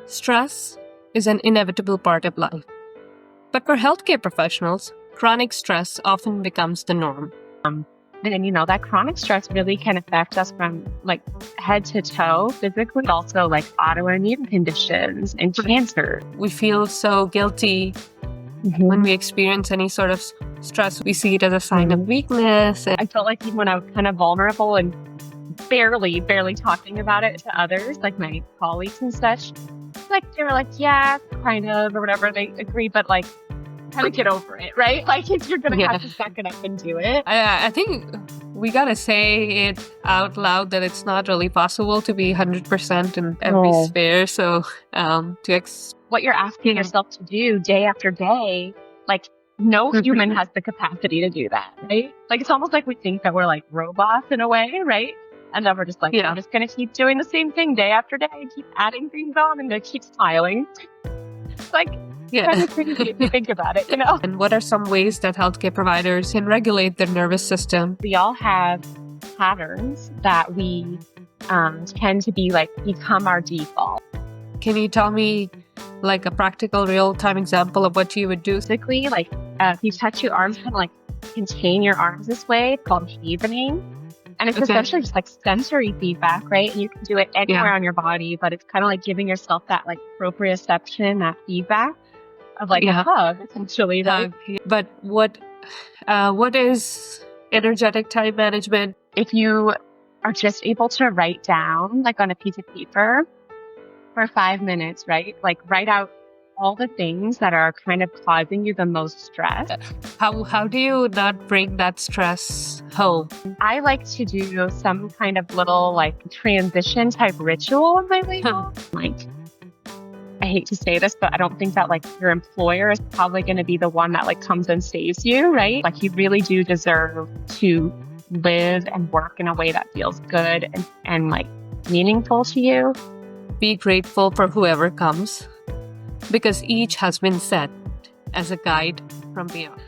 Stress is an inevitable part of life. But for healthcare professionals, chronic stress often becomes the norm. And that chronic stress really can affect us from like head to toe physically, also like autoimmune conditions and cancer. We feel so guilty when we experience any sort of stress. We see it as a sign of weakness. I felt like even when I was kind of vulnerable and barely talking about it to others, like my colleagues and such, like they were like, yeah, kind of, or whatever. They agree, but like, kind of get over it, right? Like if you're going to have to suck it up and do it. I think we got to say it out loud that it's not really possible to be 100% in every sphere. So what you're asking yourself to do day after day, like no human has the capacity to do that, right? Like it's almost like we think that we're like robots in a way, right? And then we're just like, I'm just going to keep doing the same thing day after day, keep adding things on and keep smiling. It's like, kind of crazy if you think about it, And what are some ways that healthcare providers can regulate their nervous system? We all have patterns that we tend to be like become our default. Can you tell me like a practical real-time example of what you would do? Basically, like if you touch your arms, kind of like contain your arms this way. It's called havening. And it's essentially just like sensory feedback, right? And you can do it anywhere on your body, but it's kind of like giving yourself that like proprioception, that feedback of like a hug, essentially. Right? But what is energetic time management? If you are just able to write down, like on a piece of paper for 5 minutes, right? Like write out all the things that are kind of causing you the most stress. How do you not bring that stress home? I like to do some kind of little like transition type ritual on my way home. Like, I hate to say this, but I don't think that like your employer is probably going to be the one that like comes and saves you, right? Like you really do deserve to live and work in a way that feels good and like meaningful to you. Be grateful for whoever comes, because each has been set as a guide from beyond.